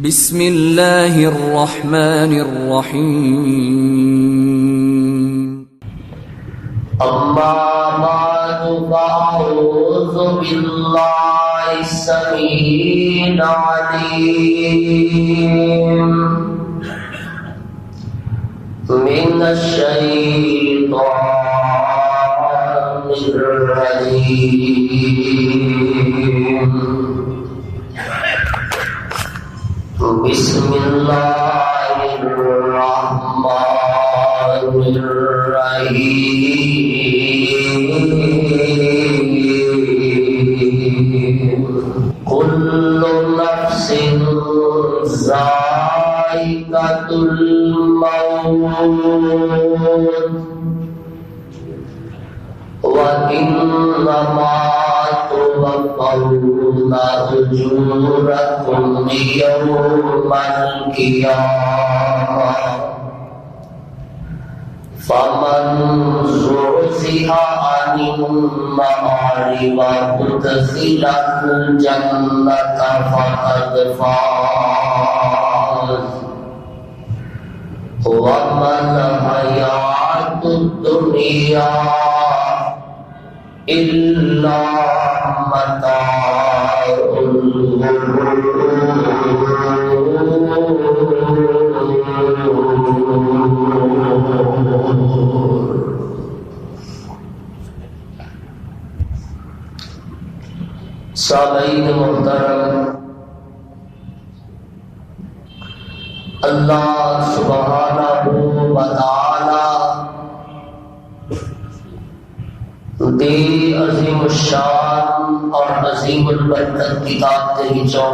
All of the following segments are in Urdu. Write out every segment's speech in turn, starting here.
بسم اللہ الرحمن الرحیم اما بعد فاعوذ باللہ السمیع العلیم من الشیطان الرجیم بسم اللہ الرحمن الرحیم کل نفس ذائقۃ الموت وَإِنَّمَا تُوَفَّوْنَ أُجُورَكُمْ يَوْمَ الْقِيَامَةِ فَمَنْ زُحْزِحَ عَنِ النَّارِ وَأُدْخِلَ الْجَنَّةَ فَقَدْ فَازَ وَمَا الْحَيَاةُ الدُّنْيَا إِلَّا مَتَاعُ الْغُرُورِ۔ سامعین محترم، اللہ سبحانہ و تعالی دی عظیم الشان اور عظیم البرکت کتاب کے وچوں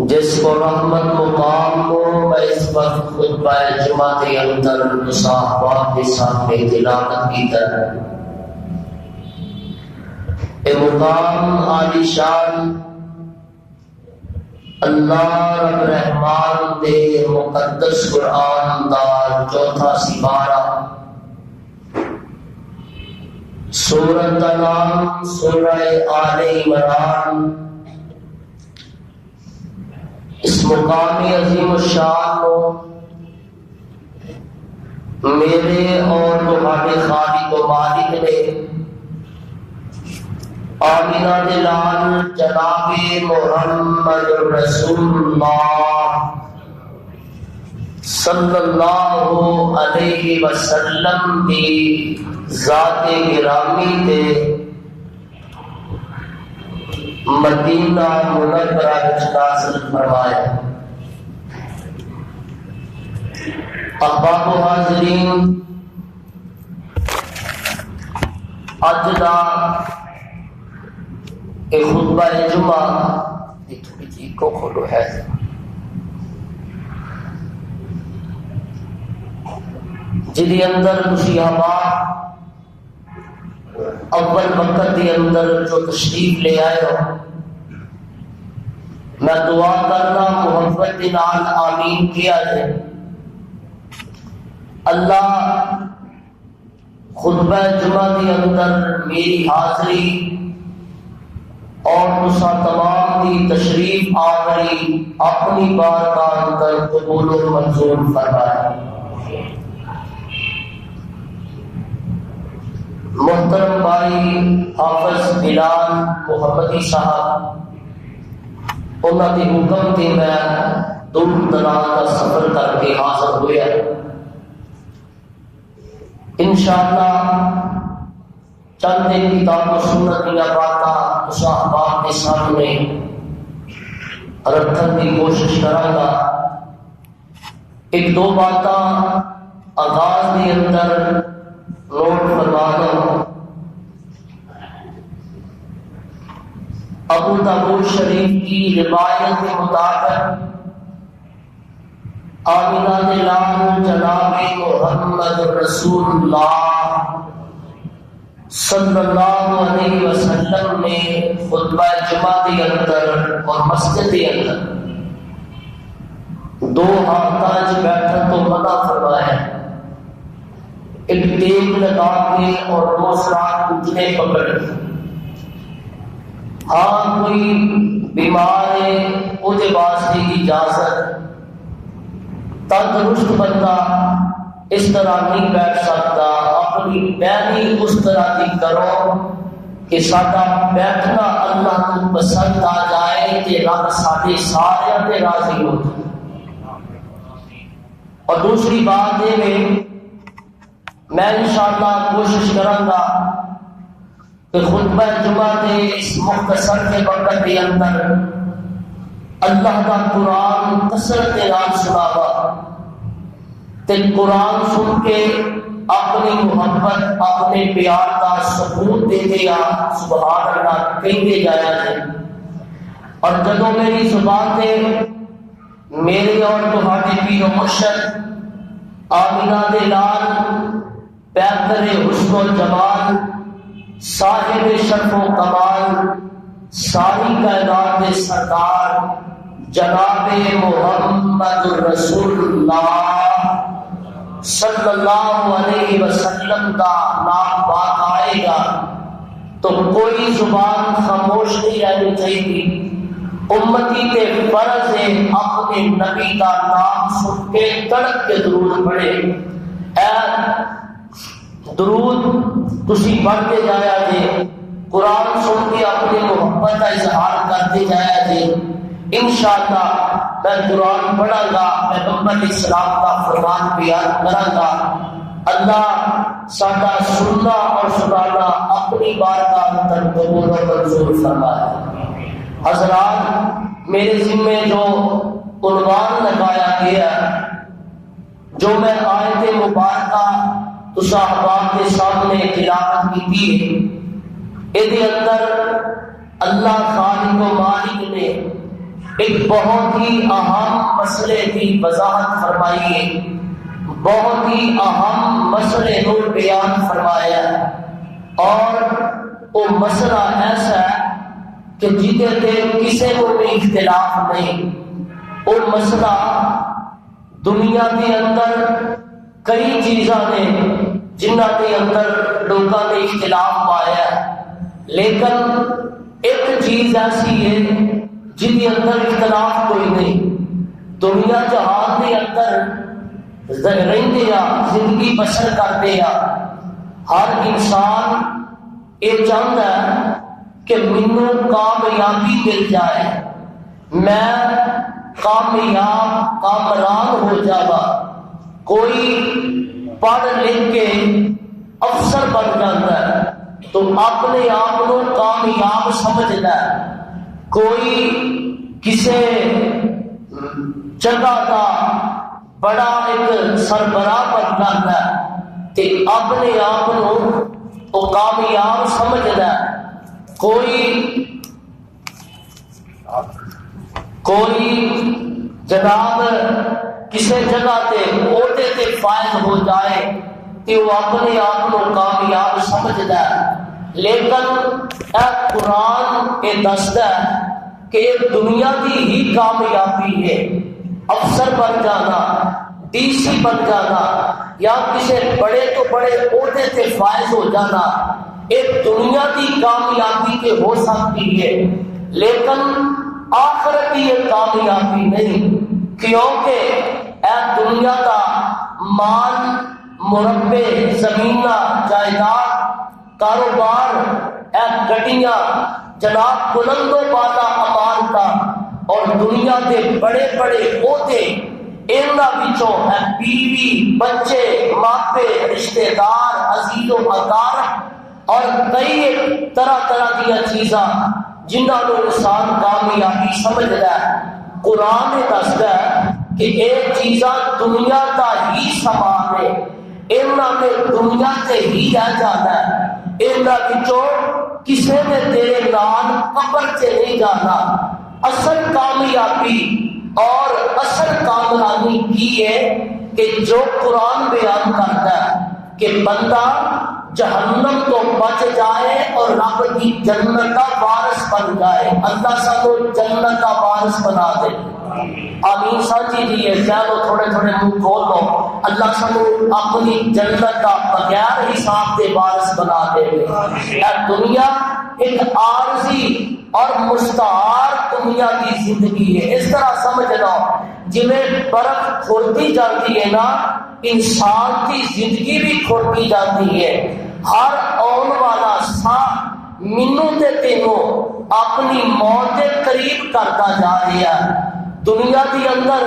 جس کو رحمت مقام کو میں اس وقت خطبہ جمعہ کے اندر صحابہ کے سامنے تلاوت کی طرح اے مقام عالی شان اللہ رب رحمان دے مقدس قرآن دا چوتھا سپارہ سورۃ کا نام سورہ آل عمران اس مقام عظیم الشان کو میرے اور تمہارے خالق و مالک نے آمینہ دلال جناب محمد رسول اللہ صلی اللہ علیہ وسلم کی ذات گرامی تے مدینہ منورہ وچ نازل فرمایا۔ احباب و حاضرین، اج دا ایک خطبہ جمعہ تھوڑی جی کو کھولو ہے جدی اندر تسی آباد اول وقت کے اندر جو تشریف لے آئے ہو، میں دعا کرنا محبت نال آمین کیا جائے۔ اللہ خطبہ جمعہ کے اندر میری حاضری اور تسا تمام کی تشریف آوری اپنی بارگاہ اندر قبول و منظور فرمائے۔ محترم بھائی حافظ بلال محمدی صاحب انہوں کے حکم کے میں دور دراز کا سفر کر کے حاضر ہویا۔ انشاءاللہ چند دن کتاب و سنت دیا باتاں صحابہ کے سامنے رکھنے کی کوشش کروں گا۔ ایک دو باتاں آغاز کے اندر نوٹ فرما دو۔ ابو داؤد شریف کی روایت کے مطابق آمینہ دلال جناب محمد رسول اللہ صلی اللہ علیہ وسلم نے خطبہ جمعہ کے اندر اور مسجد کے اندر دو ہاتھ بیٹھنے تو منع فرمایا۔ ایک ٹیک لگا کے اور دوسرا گھٹنے پکڑ کے۔ ہاں کوئی بیمار ہے وہ واسطے اجازت، تندرست بندہ اس طرح نہیں بیٹھ سکتا، اپنی بیانی اس طرح کی کرو کہ ساڈا بیٹھنا اللہ کو پسند آ جائے تے رب ساڈے سارے تے راضی ہو جائے۔ اور دوسری بات یہ ہے میں انشاءاللہ کوشش کروں گا کہ خطبہ جمعہ کے اس مختصر کے وقت کے اندر اللہ کا قرآن کثرت نال سناوا تے قرآن سن کے اپنی محبت اپنے پیار کا ثبوت دے دیا سبحان اللہ کہتے جایا جائے۔ اور جدوں میری زبان سے میرے اور تمہارے پیر و مرشد آمینہ دے لال پیغمبر حسن و جمال صاحب شرف و کمال ساری کائنات کے سردار جناب محمد رسول اللہ صلی اللہ علیہ وسلم کا نام بات آئے گا تو کوئی زبان خاموش نہیں رہنی چاہیے۔ امتی کے فرض ہے اپنے نبی کا نام سن کے تڑپ کے درود پڑھے۔ اے درود تسی پڑھتے جایا جے، قرآن سن کے اپنی محبت کا اظہار کرتے جایا جے۔ انشاءاللہ میں قرآن پڑھا گا، پیغمبر اسلام کا فرمان بیان کروں گا۔ اللہ ساڈا سننا اور سنانا اپنی بارگاہ اندر قبول و منظور فرمائے۔ حضرات میرے ذمے جو عنوان لگایا گیا جو میں آیت مبارکہ تسا احباب کے سامنے تلاوت کی تھی، اس اندر اللہ خالق و مالک نے ایک بہت ہی اہم مسئلے کی وضاحت فرمائی ہے، بہت ہی اہم مسئلے کو بیان فرمایا، اور وہ مسئلہ ایسا ہے کہ جیتے تے کسی کو بھی اختلاف نہیں۔ وہ مسئلہ دنیا کے اندر کئی چیزاں نے جنہ کے اندر لوگوں نے اختلاف پایا، لیکن ایک چیز ایسی ہے جن کے اندر اختلاف کوئی نہیں۔ دنیا جہان کے اندر رہتے آ زندگی بسر کرتے آ ہر انسان یہ چاہتا ہے کہ مینوں کامیابی مل جائے، میں کامیاب کامران ہو جاوا۔ کوئی پڑھ لکھ کے افسر بن جاتا ہے تو اپنے آپ کو کامیاب سمجھتا ہے، کوئی کسی جگہ کا بڑا ایک سربراہ بن جاتا ہے تو اپنے آپ کو کامیاب سمجھتا ہے، کوئی جناب کسی جگہ تے عہدے تے فائز ہو جائے تو وہ اپنے آپ کو کامیاب سمجھتا ہے۔ لیکن اے قرآن یہ دستا ہے کہ دنیا کی ہی کامیابی ہے، افسر بن جانا، ڈی سی بن جانا یا کسی بڑے تو بڑے عہدے تے فائز ہو جانا، ایک دنیا کی کامیابی کے ہو سکتی ہے، لیکن آخرت یہ کامیابی نہیں، کیونکہ اے دنیا کا مال مربے زمینہ جائیداد کاروبار اے گڈیاں جناب بلند و بالا امان کا اور دنیا کے بڑے بڑے عہدے انہاں وچوں اے بیوی بچے ماپے رشتے دار عزیز و اقارب اور کئی طرح طرح کی چیزاں جنہاں کو انسان کامیابی سمجھتا ہے۔ قرآن دستا ہے کہ یہ چیزاں دنیا کا ہی سامان ہے، انہاں نے دنیا سے ہی رہ جانا ہے، انہاں وچوں کسی نے تیرے نال قبر سے نہیں جانا۔ اصل کامیابی اور اصل کامرانی کی ہے کہ جو قرآن بیان کرتا ہے کہ بندہ جہنم تو بچ جائے اور رب کی جنت کا وارث بن جائے۔ اللہ سب کو جنت کا وارث بنا دے، آمین سانچی جی ہے چلو تھوڑے تھوڑے منہ کھول لو، اللہ سب کو اپنی جنت کا بغیر حساب کے وارث بنا دے۔ دنیا ایک عارضی اور مستعار دنیا کی زندگی ہے. اس طرح سمجھ لو جویں برف کھڑتی جاتی ہے نا، انسان کی زندگی بھی کھڑتی جاتی ہے. ہر آن والا سا مینوں تے تینوں اپنی موت کے قریب کرتا جا رہا ہے. دنیا کے اندر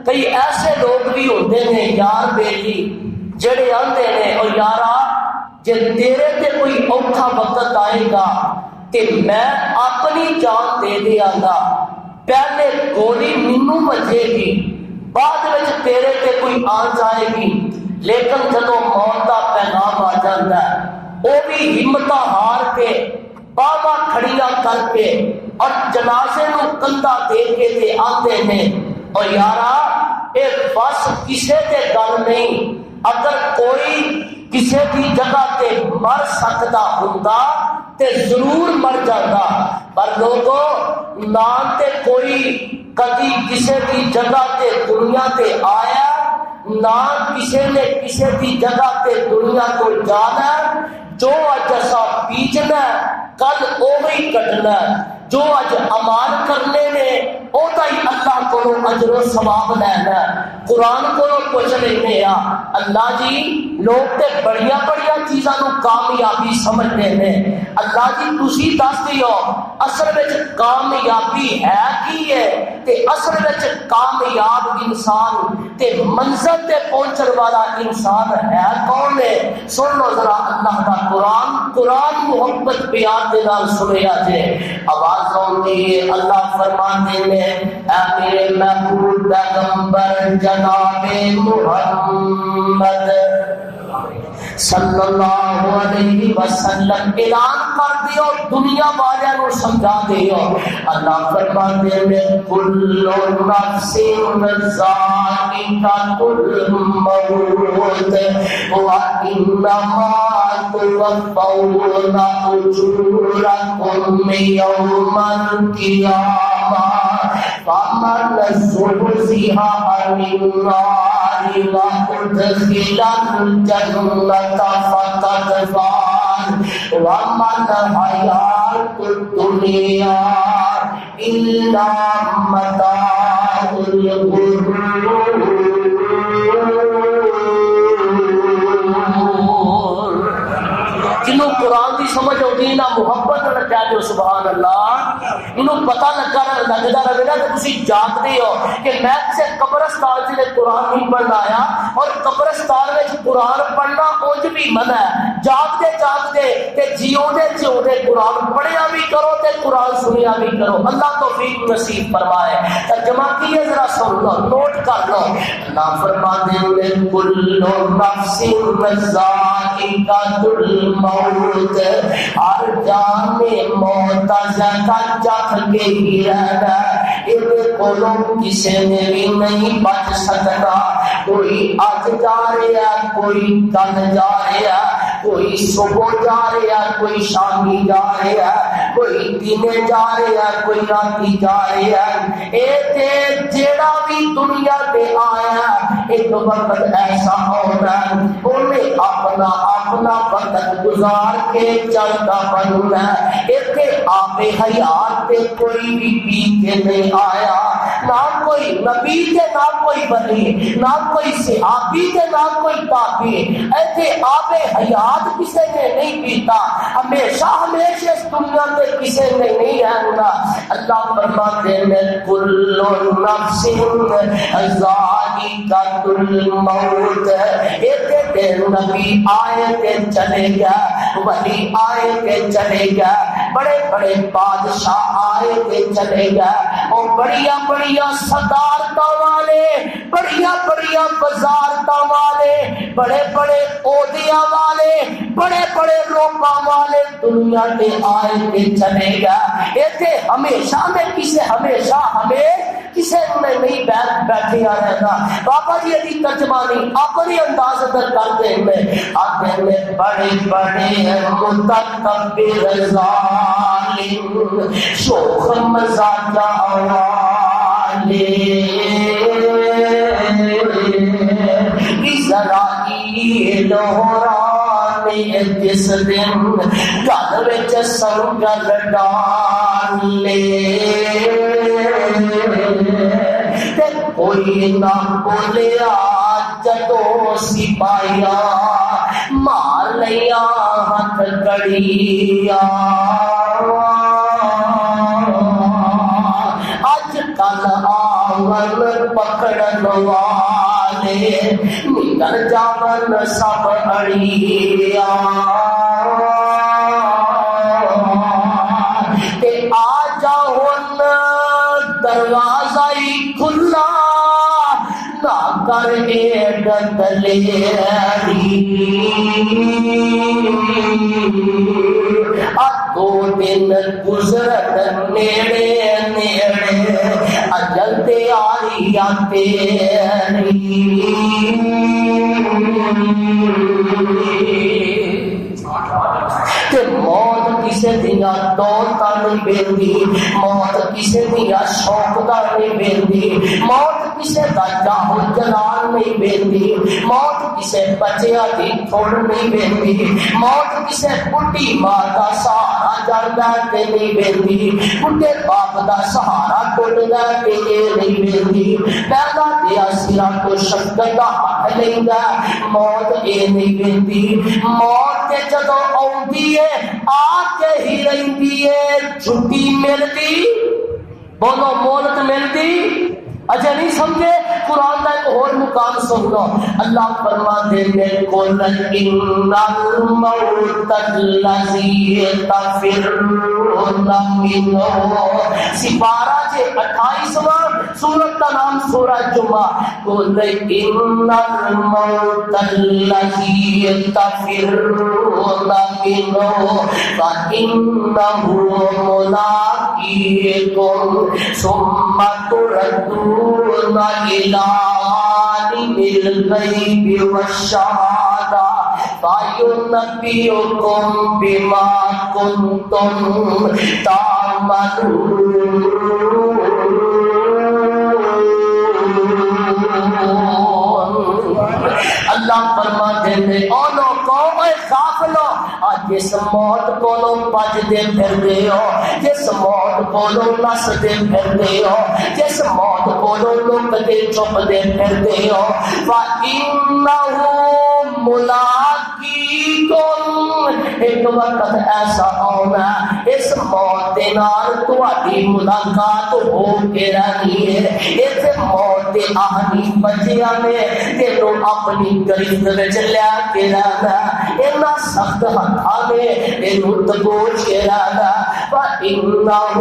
کئی ایسے لوگ بھی ہوتے ہیں یار بیلی جڑے آندے نے اور یارا جے تیرے تے کوئی اوکھا وقت آئے گا تے میں اپنی جان دے دیا گا، پہلے گولی مینوں بجے گی بعد وچ تیرے تے کوئی آ جائے گی. لیکن جدوں موت دا پیغام آ جاتا ہے وہ بھی ہمت ہار کے باواں کھڑیاں کر کے اور جنازے نو کندھا دے کے تے آندے نے اور یارا اے بس کسے تے گل نہیں، اگر کوئی کسے کی جگہ تے مر سکتا ہوندا تے ضرور مر جاتا. پر لوگوں نہ تے کوئی کدی کسے کی جگہ تے دنیا تے آیا، نہ کسے نے کسے کی جگہ تے دنیا کو جانا. جو اج اساں بیجنا کل اوہی کٹنا، جو اج امان کرنے نے اودا ہی اللہ کو اجر و ثواب لینا. قرآن کو پوچھ لینے آ اللہ جی لوگ تے بڑیاں بڑیاں چیزاں نو کامیابی سمجھتے ہیں. اللہ جی تسی دس دیو اصل وچ کامیابی ہے کی ہے تے اصل وچ کامیاب انسان تے منزل تے پہنچن والا انسان ہے کون ہے؟ سن لو ذرا اللہ دا قرآن محبت پیار دے نال سنیا جے. آواز آندی ہے اللہ فرماتے ہیں اے میرے محبوب پیغمبر جناب محمد صلی اللہ علیہ وسلم اعلان کر دیو دنیا والوں کو سمجھا دیو. اللہ فرماتے ہیں کل نفس ذائقۃ الموت وانما توفون اجورکم یوم القیامہ فمن زحزح عن النار وادخل الجنة فقد فاز وما الحياة الدنيا إلا متاع الغرور. جنہوں قرآن کی سمجھ ہوتی نہ محبت نہ کہہ دو سبحان اللہ، انہوں پتہ لگتا رہے گا کہ تسی جانتے ہو کہ میں کسی قبرستان سے قرآن نہیں پڑھنا آیا اور قبرستان میں قرآن پڑھنا اونج بھی منع ہے. جاگتے جاگتے تے جیوندے جیوندے قرآن پڑھیا بھی کرو تے قرآن سنیا بھی کرو. اللہ توفیق نصیب فرمائے. ترجمہ کیے ذرا سن لو نوٹ کر لو. اللہ فرماتے ہیں کل نفس ذائقۃ الموت، ہر جان نے موت کا چکھ کے ہی رہنا. یہ کولوں کسی نے بھی نہیں بچ سکتا. کوئی اج جا رہا کوئی کل جا رہا، کوئی صبح جا رہا کوئی شامی جا رہا، کوئی دنے جا رہا کوئی راتی جا رہا. اے تے جیڑا بھی دنیا تے آیا ایک وقت ایسا ہونا انہیں اپنا وقت گزار کے چلتا بننا. ایتھے آپ حیات تے کوئی بھی پی کے نہیں آیا، نہ کوئی نبی تے نہ کوئی ولی، نہ کوئی صحابی تے نہ کوئی تابعی. ایتھے آپ حیات کسے نے نہیں پیتا، ہمیشہ اس دنیا تے کسے نے نہیں رہنا. اللہ فرماتے ہیں کل نفس ذائقۃ الموت. ایتھے تے نبی آئے تے چلے گیا، ولی آئے تے چلے گیا، بڑے بڑے بادشاہ آئے تے چلے گیا، اور بڑیاں بڑیاں صدارتوں والے، بڑیاں بڑیاں وزارتوں والے، بڑے بڑے عہدیاں والے، بڑے بڑے روپاں والے دنیا تے آئے تے چلے گیا. ایتھے ہمیشہ میں کسے نے نہیں بیٹھے رہنا. بابا جی ادھی ترجمانی اپنی انداز اندر کرتے ہیں آتے ہیں بڑے بڑے متکبر ظالم شوخ مزاجہ والے اسرائیل ہوران جس دن گل وچ سنگل ڈالے تے کوئی نہ بولیا جدو سپاہیا مار لیا ہاتھ کڑیا اج کل آنگن پکڑن والے نکل جاون سب اڑیا تے آ جاؤن دروازہ ہی کھلا نہ کر ایڈ دلیری دو دن گزرن نیڑے نیڑے اجل تیاری تیری موت کسے دیا دولت نہیں بیندی موت کسے دیا شوق دا نہیں بیندی موت کسے دا جاہو جلال نہیں بیندی موت کسے بچیا دی تھوڑ نہیں بیندی موت کسے بڑی ماں دا سہارا جاندہ تے نہیں بیندی بڑے باپ دا سہارا ٹوٹدا تے نہیں بیندی پیدا دیا سرا تو شکر دا ہاتھ لیندا موت اے نہیں بیندی موت تے جدو آؤندی ہے آ کے ہی رہندی ہے چھٹی ملتی بولو مولت ملتی اچھا نہیں سمجھے قرآن کا ایک اور مقام سن لو اللہ فرماتے ہیں قل ان الموت الذی تفرون منہ سپارہ 28واں سورت کا نام سورہ جمعہ قل ان الموت الذی تفرون منہ فإنہ ملاقیکم ثم تردون إلى عالم الغيب والشهادة فينبئكم بما كنتم تعملون اللہ فرماتے ہیں او لوگو اے غافلو جس موت کولوں بچ دے پھردے ہو جس موت کولوں نس دے پھردے ہو جس موت کولوں لک دے چھپ دے پھردے ہو فَإِنَّهُ مُلَاقِيكُمْ ایک وقت ایسا آنا اس موت دے نال تہاڈی ملاقات ہو کے رہنی ہے اس موت دے آہنی بچیاں نے تینو اپنی گرفت وچ لیا کے رہنا اینا سخت ہتھاں نے تینو دبوچ کے رہنا فَإِنَّهُ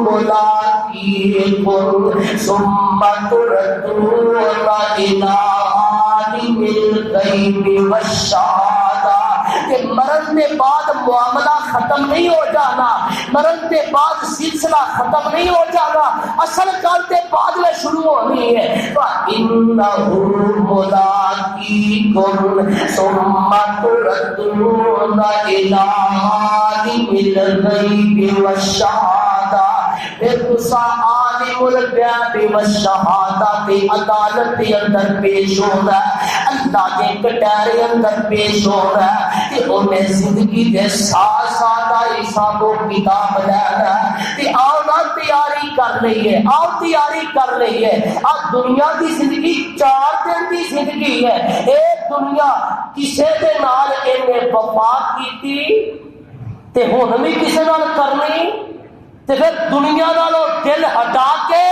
مُلَاقِيكُمْ ثُمَّ تُرَدُّونَ إِلَىٰ عَالِمِ الْغَيْبِ وَالشَّهَادَةِ کہ مرن کے بعد معاملہ ختم نہیں ہو جانا مرن کے بعد سلسلہ ختم نہیں ہو جانا اصل کل کے بعد میں شروع ہونی ہے فَإِنَّهُ مُلَاقِيكُمْ ثُمَّ تُرَدُّونَ إِلَىٰ عَالِمِ الْغَيْبِ وَالشَّهَادَةِ پھر تسا عالم الغیب والشہادت عدالت کے اندر پیش ہونا اللہ کے کٹہرے اندر پیش ہونا کہ انہیں زندگی کے ساتھ ساتھ حساب و کتاب لینا کہ آؤ نہ تیاری کر لئیے آؤ تیاری کر لئیے اب دنیا کی زندگی 4 دن کی زندگی ہے ایک دنیا کسے دے نال انہیں وفا کی تھی تے ہن بھی کسے نال کرنی تے پھر دنیا نالوں دل ہٹا کے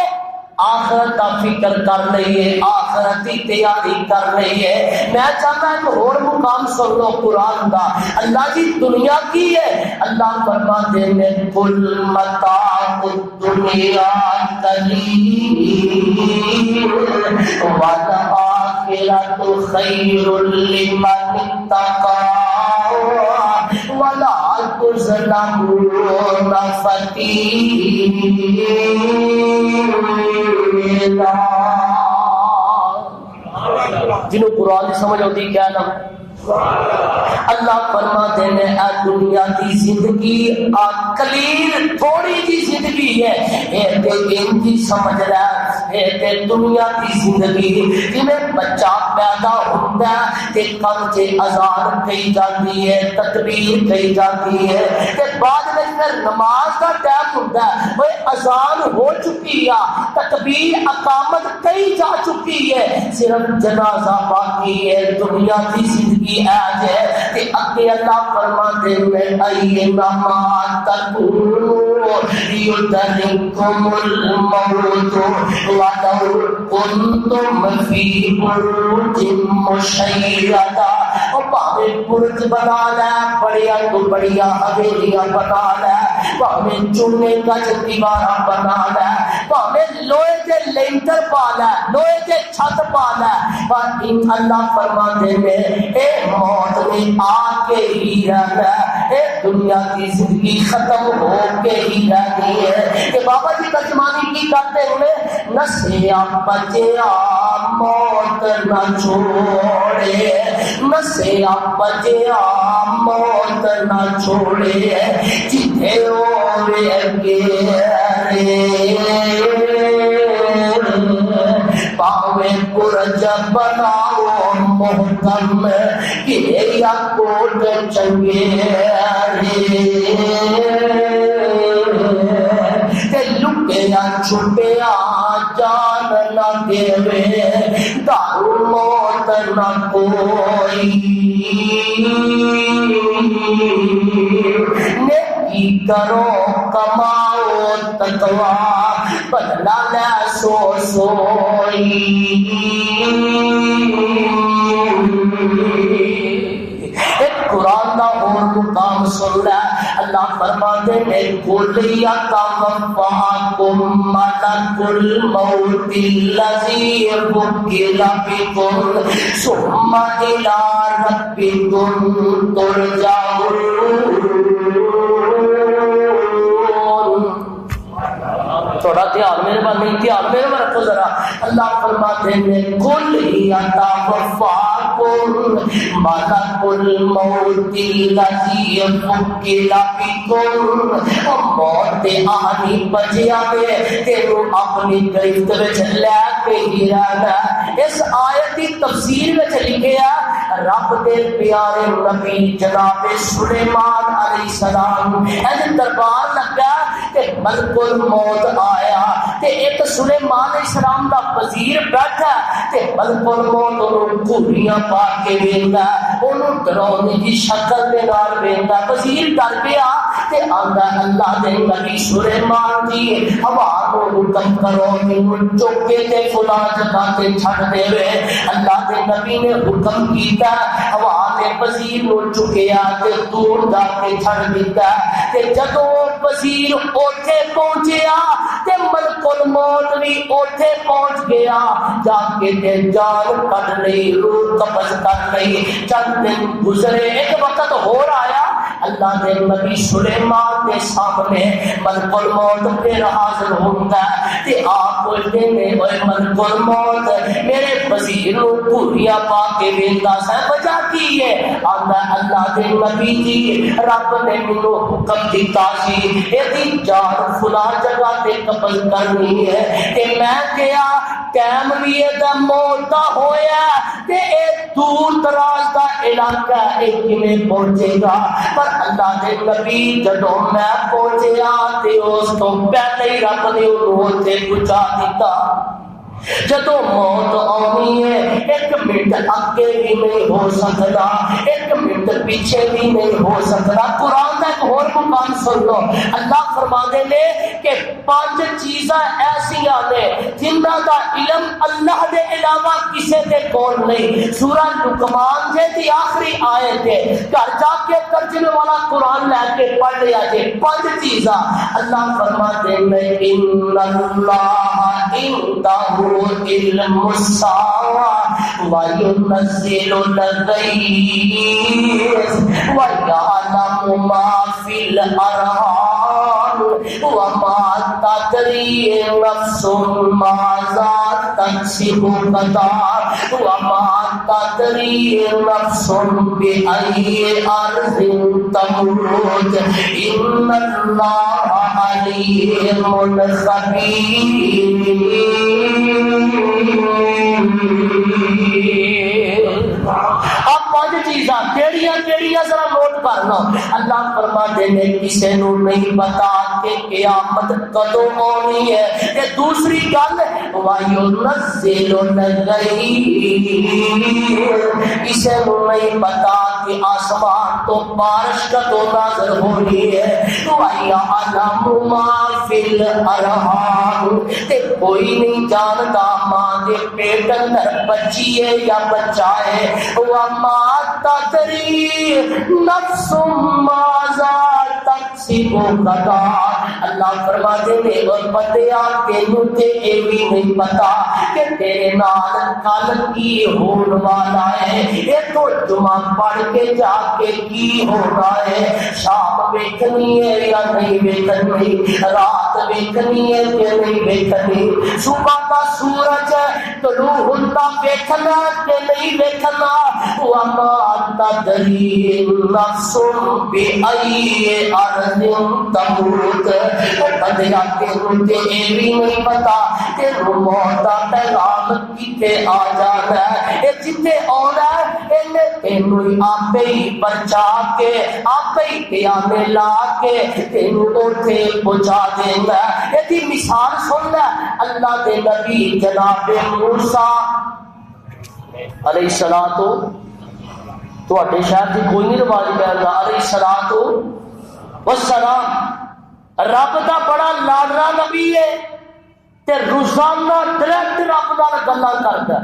آخرت کا فکر کر لئیے آخرت کی تیاری کر لئیے میں چاہتا ایک اور مقام سن لو قرآن کا اللہ جی دنیا کی ہے اللہ فرماتے ہیں کل متاع الدنیا قلیل والآخرۃ خیر لمن اتقی ولا تظلمون فتیلا جنہوں قرآن سمجھ ہوتی کیا نام اللہ فرماتے ہیں اے دنیا کی زندگی قلیل تھوڑی جی زندگی ہے اے دین کی سمجھ رہا ہے دنیا کی زندگی جنہیں بچہ پیدا ہوتا ہے کہ کل سے اذان کہی جاتی ہے تکبیر کہی جاتی ہے کہ بعد میں اگر نماز کا ٹائم ہوتا ہے وہ اذان ہو چکی ہے تکبیر اقامت کئی جا چکی ہے صرف جنازہ باقی ہے دنیا کی زندگی آج ہے کہ اگے اللہ فرماتے ہیں اینما تکونوا یدرککم الموت ولو کنتم فی بروج مشیدہ اور پاویں برج بنا لے بڑیا تو بڑیا حویلیاں بنا لے پاویں چونے کا دیوارہ بنا لے پاویں لوہے کے لینٹر پا لے لوہے کے چھت پا لے پر ان اللہ فرماتے ہیں اے موت نے آ کے ہی رہنا اے دنیا کی زندگی ختم ہو کے ہی رہنی ہے کہ بابا جی ترجمانی کی کرتے ہوئے نسیا بچیا موت نہ چھوڑے نسیا بچیا موت نہ چھوڑے جتھے ہوئے گے پاوے برج بناؤ محکم کہ یا کوٹ چنگے لکیا چھپیا جان نہ دیوے دارو موت نہ کوئی نیکی کرو کماؤ تقوی بدلا لے سو سوئی قرآن کا اور مقام سن لے اللہ فرماتے ہیں قل یتوفاکم ملک الموت الذی وکل بکم ثم الی ربکم ترجعون تھوڑا دھیان میرے بات نہیں دھیان میرے میں رکھو ذرا اللہ فرماتے ہیں قل یتوفاکم ملک الموت الذی وکل بکم موت آنی بچیا دے تینوں اپنی گرفت وچ لے کے ہی رہنا اس آیت کی تفسیر وچ لکھیا رب دے پیارے نبی جناب سلیمان علیہ السلام اے دربار لگا کہ ملک الموت آیا تے ایک سلیمان علیہ السلام دا وزیر بیٹھا تے ملک الموت انہوں گھوڑیاں پا کے ویندا انہوں ڈراؤنے کی شکل دے نال ویندا وزیر ڈر گیا تے آندا اللہ دے نبی سلیمان جی ہوا کو حکم کرو مینوں چک کے تے فلاں جگہ تے چھڈ دے اللہ دے نبی نے حکم کیتا ہوا نے وزیر نو چکیا تے دور جا کے چھڈ دتا تے جدوں وزیر اوتھے پہنچیا تے ملک الموت بھی اوتھے پہنچ گیا جا کے تے جان کڈ لئی روح قبض کر لئی چند دن گزرے ایک وقت ہور آیا اللہ دے نبی سلیمان کے سامنے ملک الموت پھر حاضر ہوندا تے آپ بولتے نے اوے ملک الموت میرے وزیر نو پوریا پا کے ویندا سی وجہ کی ہے آندا اللہ دے نبی جی رب نے مینوں حکم دیتا سی ایدی جان فلاں جگہ تے قبض کرنی ہے تے میں کیا ٹائم بھی دا موت دا ہویا تے اے دور دراز دا علاقہ اے کیویں پہنچے گا پر اللہ دے نبی جدوں میں پہنچیا تے اس تو پہلے ہی رب نے انہوں تے پہنچا دیتا جدو موت آنی ہے ایک منٹ اگے بھی نہیں ہو سکتا ایک منٹ پیچھے بھی نہیں ہو سکتا قرآن کا ایک اور مقام سن لو اللہ فرماتے نے کہ 5 چیزاں ایسیاں نے جنہ کا علم اللہ دے علاوہ کسے دے کول نہیں سورہ لقمان جے دی آخری آیت ہے گھر جا کے ترجمے والا قرآن لے کے پڑھ لیا جے 5 چیزاں اللہ فرماتے ہیں ان اللہ عندہ علم الساعة وينزل الغيث ويعلم ما في الأرحام وما تدري نفس ماذا تكسب غدا وما تدري نفس بأي أرض تموت إن الله عليم خبير اب 5 چیزاں کیڑیاں ذرا نوٹ کرنا. اللہ فرماتے ہیں کسی نو نہیں پتا کہ قیامت کدوں ہونی ہے. تے دوسری گل وَيُنَزِّلُ الْغَيْثَ، کسی نو نہیں پتا کہ آسمان تو بارش کدوں نازل ہونی ہے. وَيَعْلَمُ مَا فِي الْأَرْحَامِ، تے کوئی نہیں جانتا ماں کے پیٹ اندر بچی ہے یا بچہ ہے. وَمَا تَدْرِي نَفْسٌ مَاذَا تَكْسِبُ غَدًا. اللہ فرماتے ہیں اور بندیا تینوں تے یہ بھی نہیں پتا کہ تیرے نال کل کی ہون والا ہے. یہ تو جمعہ پڑھ کے جا کے کی ہونا ہے. شام ویکھنی ہے یا نہیں ویکھنی، رات ویکھنی ہے کہ نہیں ویکھنی، صبح کا سورج طلوع ہوتا ویکھنا کہ نہیں ویکھنا. وَمَا تَدْرِي نَفْسٌ بِأَيِّ أَرْضٍ تَمُوتُ. بندیا تینوں تے یہ بھی نہیں پتا کہ موت کا پیغام کتے آ جانا ہے. یہ جتنے آنا ہے تینوں آپ ہی بچا کے آپ ہی قیامے لا کے تینوں اوتھے پہنچا دینا. یہ مثال سننا اللہ دے نبی جناب موسیٰ علیہ السلام تواڈے شہر دی کوئی نہیں رواج کردا. علیہ السلام والسلام رب دا بڑا لاڈلا نبی ہے تے روزانہ ڈائریکٹ رب نال گلاں کردا.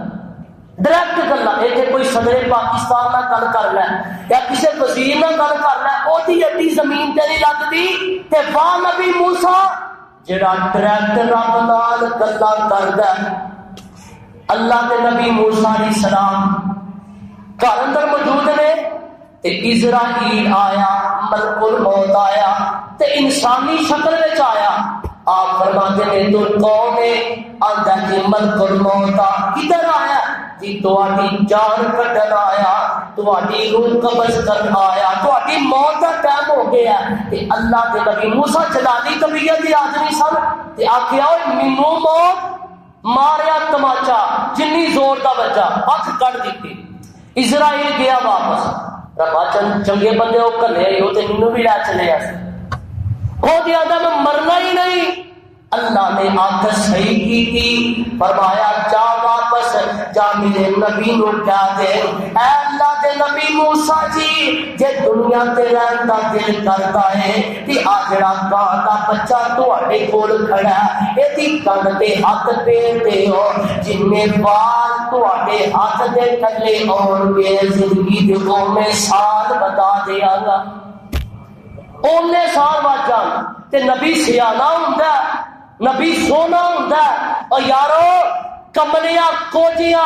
ڈائریکٹ گلاں ایتھے کوئی صدر پاکستان نال گل کر لے یا کسی وزیر نال گل کر لے اوہدی اڈی زمین تے نہیں لگدی. تے واہ نبی موسیٰ جڑا ڈائریکٹ رب نال گلاں کردا. اللہ دے نبی موسیٰ علیہ السلام گھر اندر موجود نے تے اسرائیل آیا، ملک الموت آیا تے انسانی شکل وچ آیا. آپ فرماتے ہیں تو کون ہے؟ آندا جی ملک الموت کدھر آیا جی تواڈی جان کڈن آیا، تواڈی روح قبض کرن آیا، تواڈی موت دا ٹائم ہو گیا. تے اللہ دے نبی موسیٰ جلالی طبیعت دے آدمی سن تے آکھیا مینوں موت ماریا تماچا جنی زور دا بچا ہاتھ کٹ دیتی. اسرائیل گیا واپس. ربا چنگے بندے وہ کلے ہو تے مینوں بھی لے چلے ایسے ہو گیا میں مرنا ہی نہیں. اللہ نے آنکھ صحیح کی تھی، فرمایا جا واپس جا میرے نبی نو کیا دے اے اللہ دے نبی موسیٰ جی جے دنیا تے رہن دا دل کرتا ہے تے آ جڑا گاں دا بچہ تواڈے کول کھڑا ہے ایدی کن تے ہاتھ پھیر دیو جنے بال تواڈے ہاتھ دے تھلے اور گے زندگی دے میں سال بتا دیاں گا. اونے سال بعد جان تے نبی سیانا ہوندا نبی سونا ہوندا. اور یارو کملیاں کوجیاں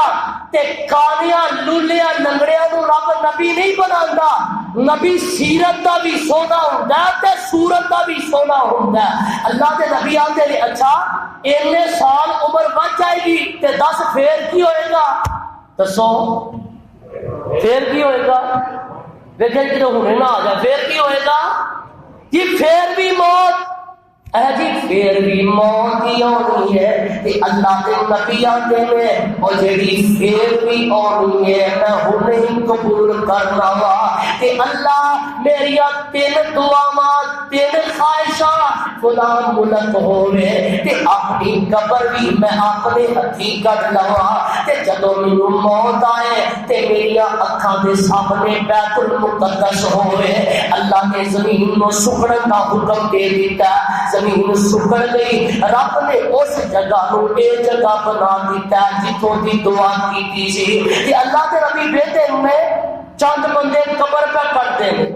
تے کانیاں لولیاں لنگڑیاں نو رب نبی نہیں بناوندا. نبی سیرت دا بھی سونا ہوندا تے صورت دا بھی سونا ہوندا. اللہ دے نبی آندے نے اچھا اینے سال عمر بچ جائے گی تے 10 پھر کی ہوئے گا؟ دسو پھر کی ہوئے گا؟ ویکھیں کہ ہونے نہ آ جائے پھر کی ہوئے گا جی؟ پھر بھی موت اے جی پھر بھی موت ہی ہونی ہے. تے اللہ دے نبی آندے نے او جڑی پھر بھی ہونی ہے میں ہنے ہی قبول کرنا وا. تے اللہ میری 3 دعاواں 3 خواہشاں خدا ملک ہوے تے اپنی قبر بھی میں اپنے ہتھی کڈ لواں. تے جدوں مینوں موت آئے تے میری اکھاں دے سامنے بیت المقدس ہوے. اللہ نے زمین نو سکڑن دا حکم دے دیتا. زمین سکڑ گئی. رب نے اس جگہ نو اے جگہ بنا دیتا جتوں دی دعا کیتی سی. تے اللہ دے نبی بیٹے نے چند بندے قبر پہ کرتے ہیں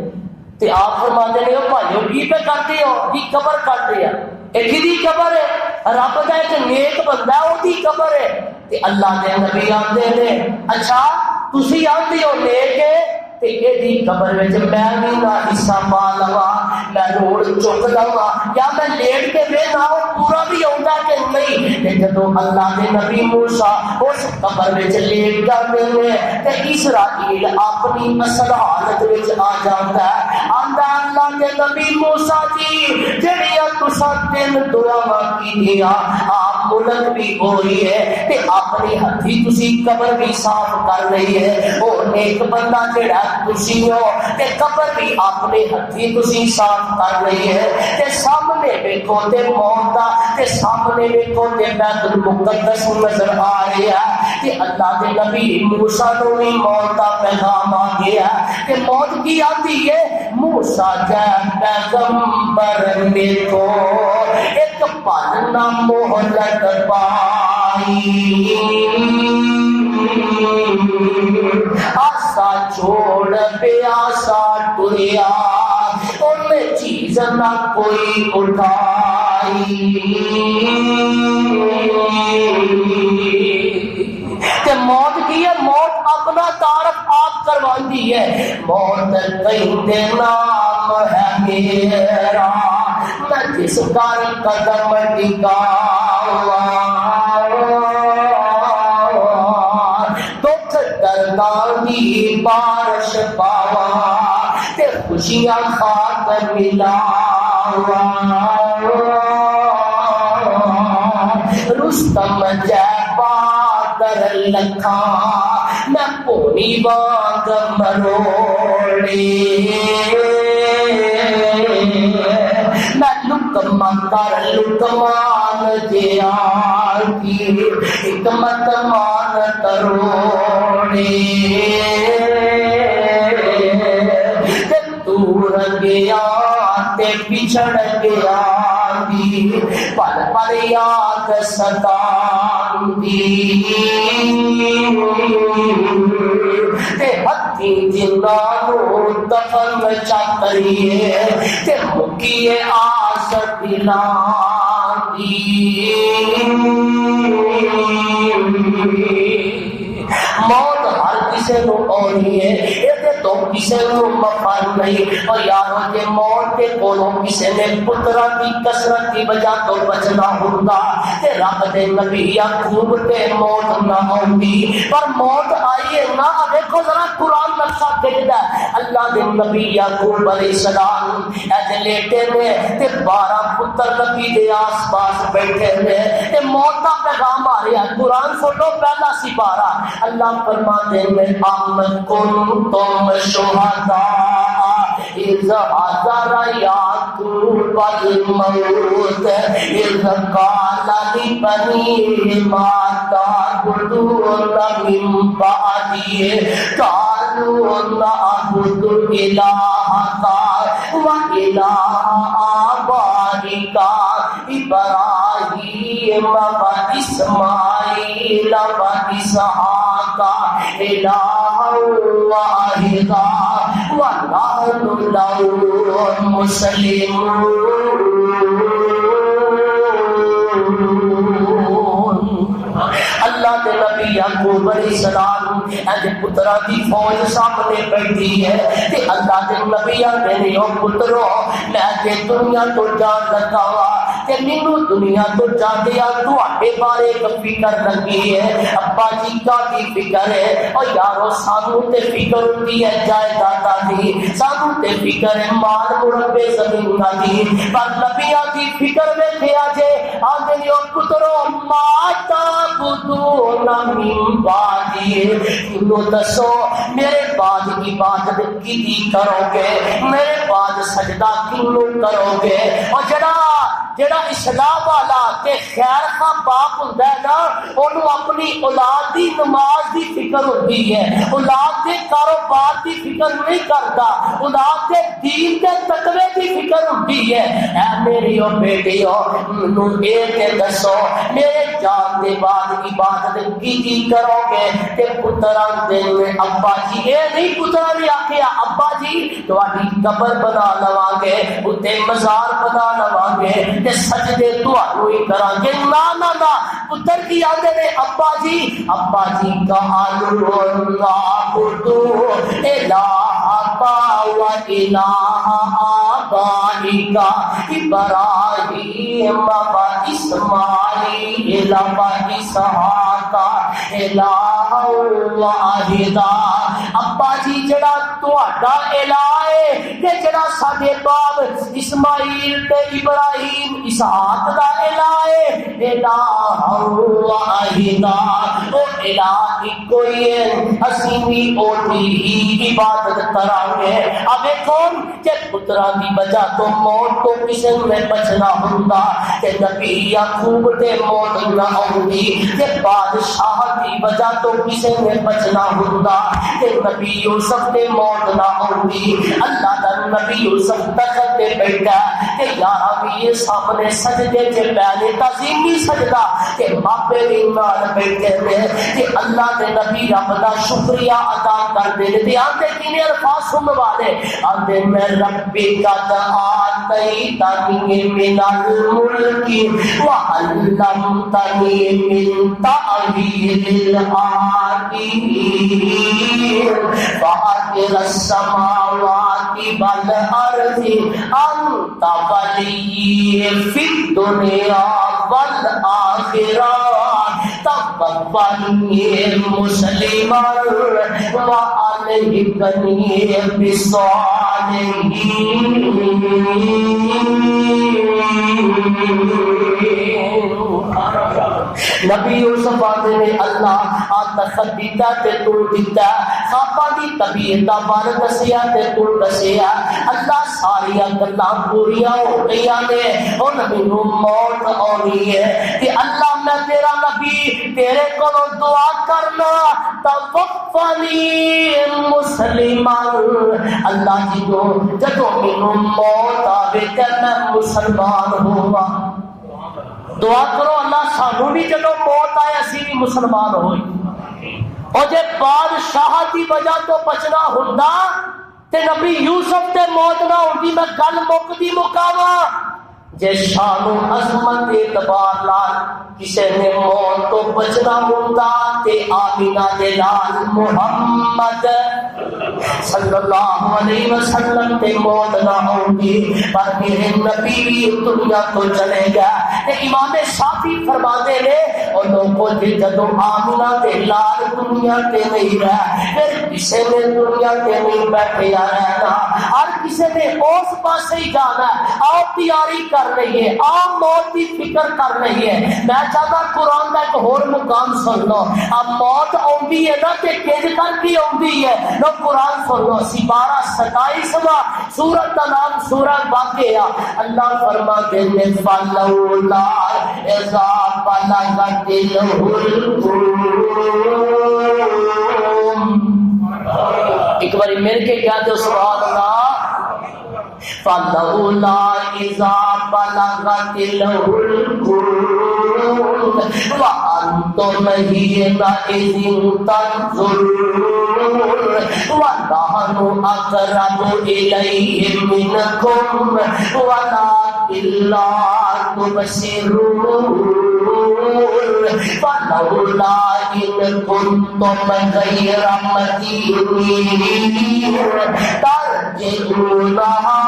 تے آپ فرماتے ہیں او بھائیو کی پہ کرتے ہو؟ کی قبر کرتے ہیں. ایک دی قبر ہے رب دا ایک نیک بندہ او دی قبر ہے. تے اللہ دے نبی آندے نے اچھا تسی آندے ہو نیک ہے تے ایدی قبر وچ میں بھی نہ حصہ پا لواں میں روڑ چک لواں یا میں لیٹ کے ویکھاں پورا بھی آوندا کہ نہیں. تے جدوں اللہ دے نبی موسیٰ اس قبر وچ لیٹ جاندے نے تے اسرائیل اپنی اصل حالت وچ آ جاندا ہے. آندا اللہ دے نبی موسیٰ جی جڑیاں تساں 3 دعاواں کیتیاں آپ ملک بھی ہو رہی ہے تے اپنی ہتھی تسی قبر بھی صاف کر رہی ہے او نیک بندہ جڑا تسی ہو تے قبر بھی اپنے ہتھی تسی صاف کر رہی ہے تے سامنے ویکھو تے موت دا تے سامنے ویکھو تے بیت المقدس نظر آ رہا ہے تے اللہ دے نبی موسیٰ نوں بھی موت دا پیغام آ گیا کہ موت کی آتی ہے موسیٰ جا پیغمبر نے تو ایک پل نہ مہلت پائی آسا چھوڑ پہ آسا ٹریا انہیں چیز نہ کوئی اٹھائی کہ موت کی ہے موت اپنا تعارف آپ کرواندی ہے موت کہندے نام ہے میرا میں جس کار قدم ٹکاواں دکھ درداں دی بارش پاواں تے خوشیاں خاک ملاواں رستم جے بادر لکھاں میں پونی وانگ مروڑی میں لکما کر لکمان جیان کی حکمت مان تروڑی دور گیا تے پچھڑ گیا دی پل پل یاد ستاندی تے ہتھی جنہاں نوں دفن چاکریے تے مکیے آس دلاندی موت ہر کسی نو آنی ہے تو کسی کو مفاد نہیں اور یارو کے موت کے کولوں کسی نے پترا کی کثرت کی وجہ تو بچنا ہوتا تے رب دے نبی یعقوب تے موت نہ ہوتی پر موت آئی ہے نہ دیکھو ذرا قرآن نقشہ دیکھتا ہے اللہ دے نبی یعقوب علیہ السلام ایسے لیٹے نے تے 12 پتر نبی دے آس پاس بیٹھے نے تے موت کا پیغام آ رہا ہے قرآن فوٹو پہلا سی 12 اللہ فرماتے ہیں ام کنتم شہداء اذ حضر یعقوب الموت اذ قال لبنیہ ما تعبدون من بعدی قالوا نعبد الہک و الہ آبائک ابراہیم و اسماعیل و اسحاق الہ واحدا ونحن له مسلمون اللہ کے نبی یعقوب علیہ السلام اج پترا دی فوج سامنے بیٹھی ہے تے اللہ کے نبی آندے نے او پترو میں تے دنیا تو جان لگا کہ مینوں دنیا تو جاندیا تواڈے بارے ایک فکر لگی ہے ابا جی کا کی فکر ہے اور یارو سانو تے فکر ہوندی ہے جائیداد دی سانو تے فکر ہے مال مربے زمین دی پر نبیاں دی فکر ویکھیا جے آندے نے او پترو ماتا بدون من بعدی تو دسو میرے بعد عبادت کی کرو گے میرے بعد سجدہ کیوں کرو گے اور جڑا اسلام والا تے خیر خواہ باپ ہوندا ہے نا اونوں اپنی اولاد دی نماز دی فکر ہوندی ہے اولاد دے کاروبار دی فکر نہیں کرتا اولاد دے دین تے تقوی دی فکر ہوندی ہے اے میری او بیٹیو نو اے تے دسو میرے جان دے بعد عبادت کی کرو گے تے پتراں دے ابا جی اے نہیں پتراں نے آکھیا ابا جی تہاڈی قبر بنا لواں گے اوتے مزار بنا لواں گے تے سجدے تہاڈو ہی کراں گے نا نا نا پتر کی آندے نے ابا جی کا نعبدو الہک و الہ آبائک ابراہیم و اسماعیل و اسحاق الہ واحدا ابا جی جڑا تہاڈا الہ ہے کہ جڑا ساڈے باپ اسماعیل تے ابراہیم اسحاق دا الہ ہے، الہ واحدہ، او الہ کوئی ہے، اسی بھی اوٹی ہی عبادت کرانگے۔ اب کون کہ پترا دی وجہ تو موت تو کسی نے بچنا ہوندا، کہ نبی یعقوب تے موت نہ ہوندی، کہ بادشاہ دی وجہ تو کسی نے بچنا ہوندا، کہ نبی یوسف تے موت نہ ہوندی۔ اللہ دا نبی یوسف تخت تے بیٹھا کہ یارا بھی یہ سامنے سجدے تے پہلے تعظیمی سجدہ کہ باپے بھی نال بیٹھے دے کہ اللہ دے نبی رب دا شکریہ ادا کر دے دے آتے کینے الفاظ سن والے آتے میں ربی کا آتی تنی من الملکی وعلمتنی من تعویل الحدیث فاطر السماوات والارض انت ولی فی الدنیا والآخرہ توفنی مسلما والحقنی بالصالحین۔ نبی یوسف آتے نے اللہ آتا خط دیتا تے تو دیتا، خوابہ دی طبیعتہ بار دسیا تے تو دسیا، اللہ ساری گلاں پوریاں ہو گیا نے، او نبی نو موت آنی ہے کہ اللہ میں تیرا نبی تیرے کو دعا کرنا توفنی مسلمان، اللہ جی کو جدو مینوں موت آوے تے میں مسلمان ہوا۔ دعا کرو اللہ سانو بھی جدو موت آئے اسی بھی مسلمان ہوئی، اور جے بادشاہ دی وجہ تو بچنا ہوندا تے نبی یوسف تے موت نہ ہوندی، میں گل مکدی مکاواں۔ جے شان و عظمت اعتبار لال کسے نے موت تو بچنا ہوندا تے آمینہ دے لال محمد صلی اللہ علیہ وسلم تے موت نہ ہوگی، پر میرے نبی بھی دنیا تو چلے گا۔ امام شافعی فرماتے نے اور لوگوں کے جدو آمینہ تے لال دنیا تے نہیں رہا، پھر کسی نے دنیا تے نہیں بیٹھے رہنا، ہر کسی نے اس پاس ہی جانا ہے۔ آؤ تیاری کر رہی ہے، آؤ موت کی فکر کر رہی ہے۔ میں چاہتا قرآن کا ایک اور مقام سن لو، اب موت آؤندی ہے نا کہ کج کر کے آؤندی ہے، لو قرآن سن لو، 12:27 سورۃ کا نام سورہ واقعہ۔ اللہ فرماتے ہیں فلولا اذا بلغت الحلقوم، ایک بار مل کے کہہ دو سبحان اللہ، فلولا اذا بلغت الحلقوم وانتم حينئذ تنظرون ونحن اقرب اليه منكم ولكن لا تبصرون فلولا ان كنتم غير مدينين ترجعونها۔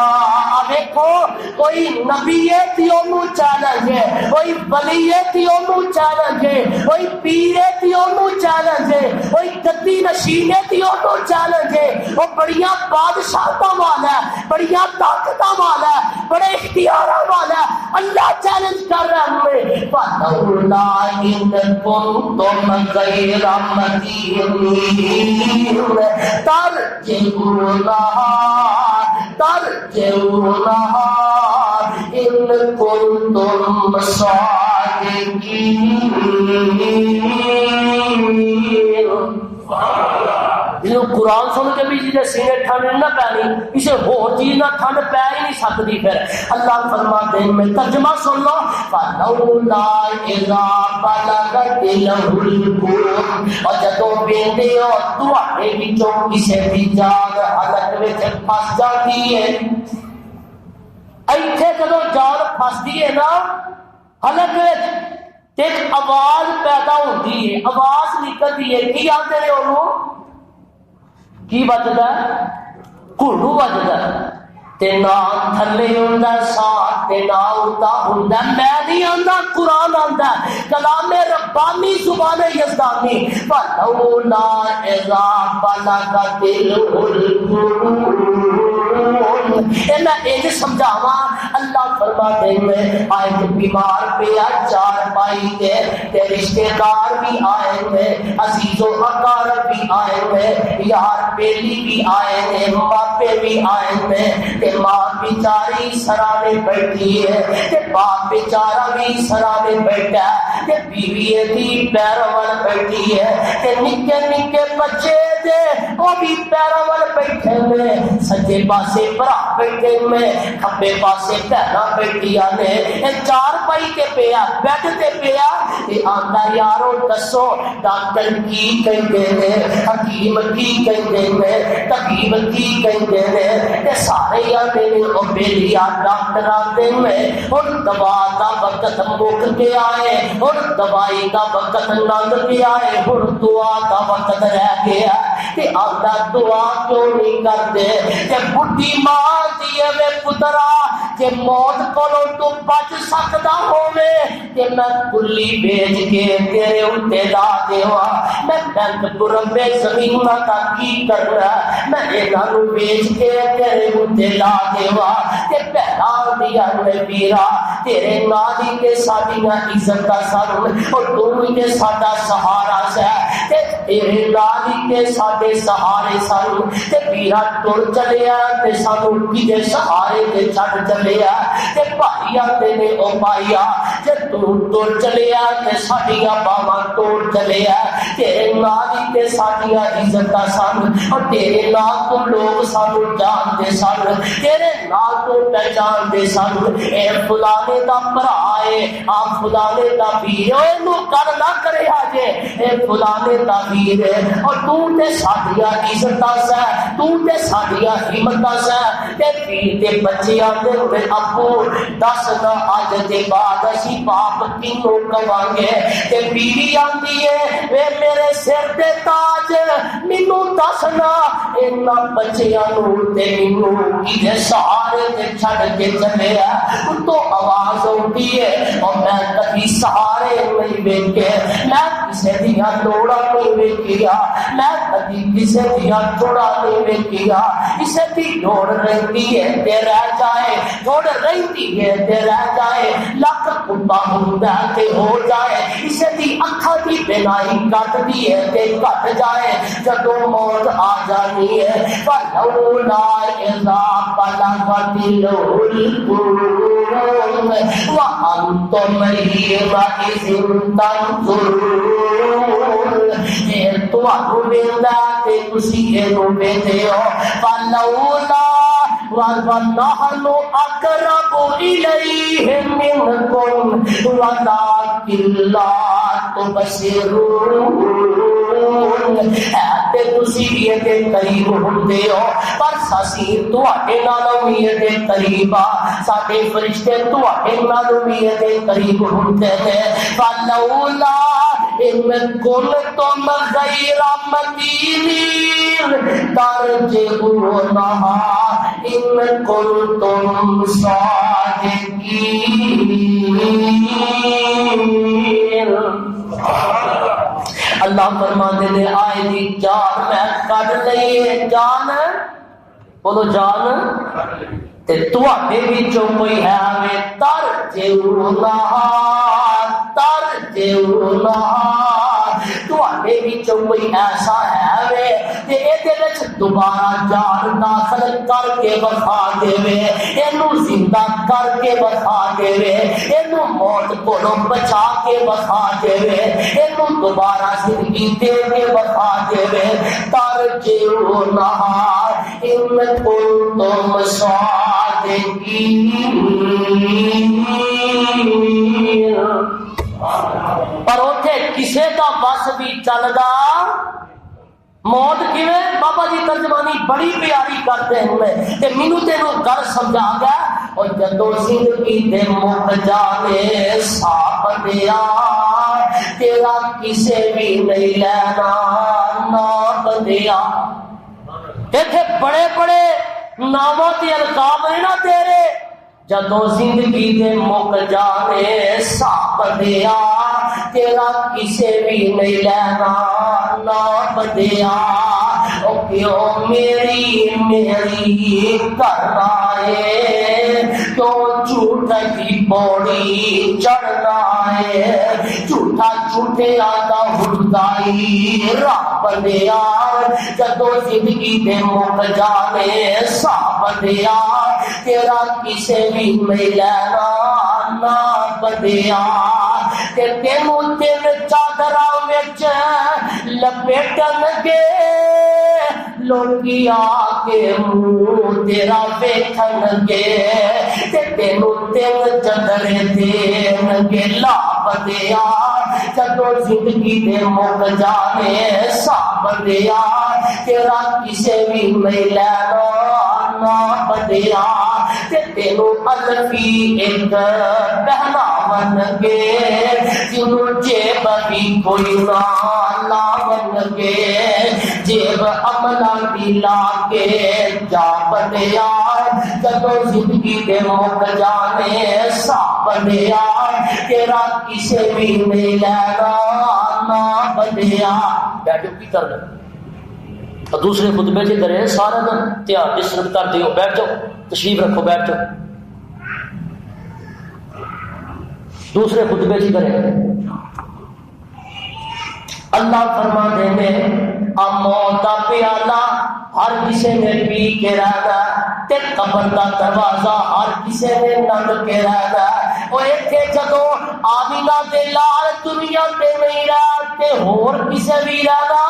دیکھو کوئی نبی ہے تھی انہوں چیلنج ہے، کوئی ولی ہے تھی انہوں چیلنج ہے، کوئی پیر ہے تھی انہوں چیلنج ہے، کوئی گدی نشین ہے تھی انہوں چیلنج ہے۔ وہ بڑیاں بادشاہتاں والا ہے، بڑیاں طاقتاں والا ہے، بڑے اختیاراں والا ہے، اللہ چیلنج کر رہا ہے ہمیں۔ فَلَوْلَا إِن كُنتُمْ غَيْرَ مَدِينِينَ ترجعونها إن كنتم صادقين۔ قرآن سن کے بھی جی سینے ٹھنڈ نہ پینی، اسے ہور چیز نہ ٹھنڈ پی ہی نہیں سکتی۔ پھر اللہ فرماتے ہیں میں ترجمہ سن لو، فلولا اذا بلغت الحلقوم، اور جدوں ویندے ہو تواڈے وچوں کسے دی جان حلق وچ پھس جاتی ہے، ایتھے جدوں جان پھسدی ہے نا حلق وچ ایک آواز پیدا ہوتی ہے، آواز نکلتی ہے، کی آتے ہیں انہوں کی بجدا گھڑو بجدا تے نہ تھلے ہوندا ساتھ تے نہ اوندا ہوندا، میں نہیں آندا قرآن آندا کلام ربانی زبان یزدانی۔ فلولا اذا بلغت الحلقوم میں یہ سمجھاواں اللہ فرماتے ہیں آئے تو بیمار پیا چار پائی تے رشتے دار بھی آئے ہیں عزیز و اقارب بھی آئے ہیں یار بیلی بھی آئے ہیں ماپے بھی آئے ہیں تے ماں بیچاری سرانے بیٹھی ہے تے باپ بیچارہ بھی سرانے بیٹھا ہے تے بیوی دی پیروان بیٹھی ہے تے نکے نکے بچے دے وہ بھی پیروان بیٹھے میں سجے پاسے برا بیٹھے میں کھبے پاسے پہنا بیٹھیا نے چار پائی کے پیا بیٹھ تے پیا آندا یارو دسو ڈاکٹر کی کہندے نے حکیم کی کہندے نے طبیب کی کہندے نے تے سارے آندے نے او بیلیا ڈاکٹر آندے نے ہن دوا دا وقت مک کے آئے ہن دوائی دا وقت لنگ گیا ہے ہن دعا دا وقت رہ گیا تے آندا دعا کیوں نہیں کرتے تے بڈھی ماں دی وے پترا جے موت کولوں تو بچ سکدا ہووے تے میں کلی بیچ کے تیرے اُتے لا دیواں میں بینک پربے زمین دا کی کرنا میں انہاں نوں بیچ کے تیرے اُتے لا دیواں تے پہلا دیا میں پیرا تیرے نال تے ساڈیاں عزت دا سر اور تو ہی ساڈا سہارا ہے تے تیرے نال تے ساڈے سہارے سن تے پیرا ٹر چلیا تے سانوں کدے سہارے تے چھڈ چلیا تے بھائی آندے نے او بھائیا جے تو ٹر چلیا تے ساڈیاں باواں ٹر چلیا تیرے نال تے ساڈیاں عزتاں سن اور تیرے نال تو لوگ سانوں جاندے سن تیرے نال تو پہچاندے سن اے فلانے دا بھرا اے آ فلانے دا پیر اے نو کر نہ کریا جے اے فلانے دا پیر اور تو تے ساڈیاں عزتاں سے تو تے ساڈیاں ہمتاں سے تے پیر دے بچے آندے ہوئے ابو دس نہ اج دے بعد اسی باپ کینوں کواں گے تے بیوی آندی ہے اے میرے سر تے تاج مینوں دسنا انہاں بچیاں نوں تے مینوں کدے سہارے تے چھڈ کے چلیا تو آواز ہوندی ہے اور میں کبھی سہارے نہیں ویکھے میں کسے دیاں لوڑاں نہیں ویکھیا میں کبھی کسے دیاں تھوڑا نہیں ویکھیا کسے دی لوڑ رہندی ہے تے رہ جائے لوڑ رہندی ہے تے رہ جائے لکھ کتا ہوندا تے ہو جائے کسے دی اکھاں دی بینائی کٹدی ہے تے کٹ جائے جدوں موت آ جانی ہے فلولا اذا بلغت الحلقوم وانتم حينئذ تنظرون تانوں ویندا تے تسی اینوں ویندے ہو فلولا ونحن اقرب الیہ منکم ولکن لا تبصرون تے تسی ایدے قریب ہوندے ہو پر ساسی تواڈے نالوں وی ایدے قریب آ ساڈے فرشتے تواڈے نالوں وی ایدے قریب ہوندے نے فلولا ان کنتم غیر مدینین ترجعونہا ان کنتم صادقین اللہ فرماتے نے آئے دی جان میں کڈ لئی ہے جان بولو جان تے تواڈے وچوں کوئی ہے وے ترجعونہا تواڈے وچوں کوئی ایسا ہے وے تے ایدے وچ دوبارہ جان داخل کر کے وکھا دے وے اینو زندہ کر کے وکھا دے وے اینو موت کولوں بچا کے وکھا دے وے اینو دوبارہ زندگی دے کے وکھا دے وے ترجعونہا ان کنتم صادقین پر اوتھے کسے دا بس بھی چلدا موت کیویں بابا جی ترجمانی بڑی پیاری کرتے ہیں تے مینوں تینوں گل سمجھا گیا اور جدوں زندگی دے مک جاوے ساپ دیا تیرا کسے بھی نہیں لینا نام دیا ایتھے بڑے بڑے ناماں تے القاب ہیں نا تیرے جدوں زندگی دے مک جاوے ساپ دیا تیرا کسے بھی نہیں لینا نام دیا او کیوں میری میری کرنا ہے، کیوں جھوٹ کی پوڑی چڑھنا ہے، جھوٹا جھوٹے آتا ہردائی راہ بندیا، جدو زندگی دے مک جانے سا بندیا، تیرا کسے بھی نہیں لینا نہ بندیا، تے تینوں تین چادراں وچ لپیٹن گے لوکی آ کے منہ تیرا ویکھن گے، تے تینوں تین چادرے دین گے لا بندیا، جدو زندگی دے مک جانے سا بندیا، تیرا کسے بھی نہیں لینا نہ بندیا، تے تینوں الفی ایک پہناون گے، جنوں جیب بھی کوئی نہ لاون گے، جیب عملہ دی لا کے جا بندیا، جدو زندگی دے مک جانے سا بندیا، تیرا کسے بھی نہیں لینا نہ بندیا۔ بیٹھو کی کر دیں اور دوسرے خطبے سے کرے سارا دن تیار جس طرح کر دیو، بیٹھ جاؤ تشریف رکھو بیٹھ جاؤ، دوسرے خطبے سے کرے۔ اللہ فرما دے میں موت دا پیالہ ہر کسی نے پی کے رہنا، تے قبر دا دروازہ ہر کسی نے ننگ کے رہنا، وہ ایتھے جدو آمینہ دے لال دنیا تے نہیں رہتے ہور کسے بھی رہنا،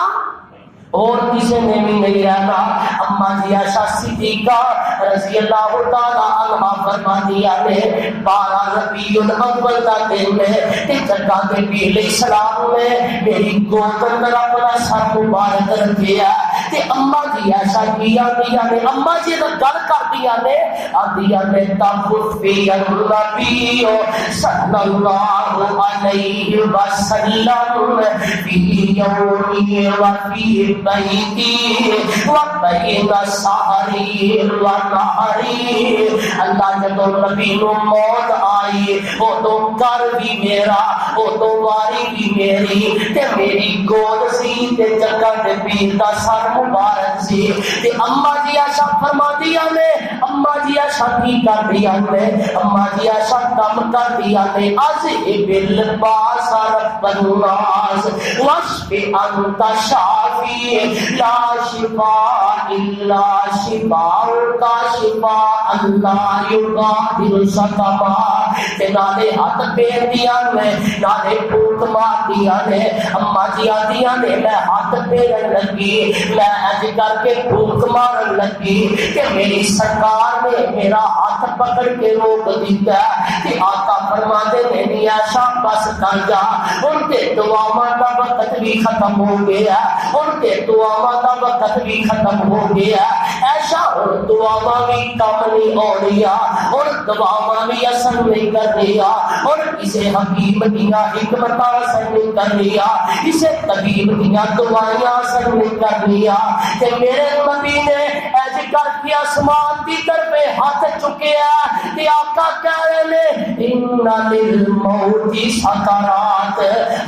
اور کسی نے بھی نہیں رہنا۔ اما جی عائشہ صدیقہ رضی اللہ تعالی عنہا فرما دیا نے 12 ربیع الاول کا دن ہے، جگہ کے نبی علیہ السلام نے میری گود اندر اپنا سر مبارک رکھیا، تے اما جی عائشہ کیا دیا نے، اما جی نے گل کر دیا نے آدیا نے تفوفی النبی صلی اللہ علیہ وسلم فی یومی و فی بیتی و بین سحری و نہری۔ اللہ جدو نبی نو موت آئی وہ تو کر بھی میرا، وہ تو واری بھی میری، تے میری گود سی تے جگہ تے پیر دا سر مبارک سی، تے اما جی عائشہ فرما دیا نے، اما جی عائشہ کی کر دیا نے، اما جی عائشہ کم کر دیا نے از بالباس رب الناس واشف انت شافی لا شفاء الا شفاءک شفاء لا یغادر سقما۔ تے نالے ہاتھ پھیر دیا نے، نالے پھوک مار دیا نے، اما جی آدیا نے میں ہاتھ پھیرن لگی، میں اج کر کے پھوک مارن لگی کہ میری سرکار نے میرا ہاتھ پکڑ کے روک دیتا کہ آقا فرما دے نہیں عائشہ بس کر جا، ان کے دعاواں دا وقت بھی ختم ہو گیا، ان کے دعاواں دا وقت بھی ختم ہو گیا، عائشہ اور دعاواں بھی کم نہیں ہو رہیا، اور دعاواں بھی اثر نہیں کر رہیا، اور اسے حکیم دیاں حکمتاں اثر نہیں کر رہیا، اسے طبیب دیاں دوائیاں اثر نہیں کر رہیا، کہ میرے نبی نے ایج کر کے آسمان کی طرف ہاتھ چکیا کہ آقا کہہ رہے ہیں ان للموت سکرات،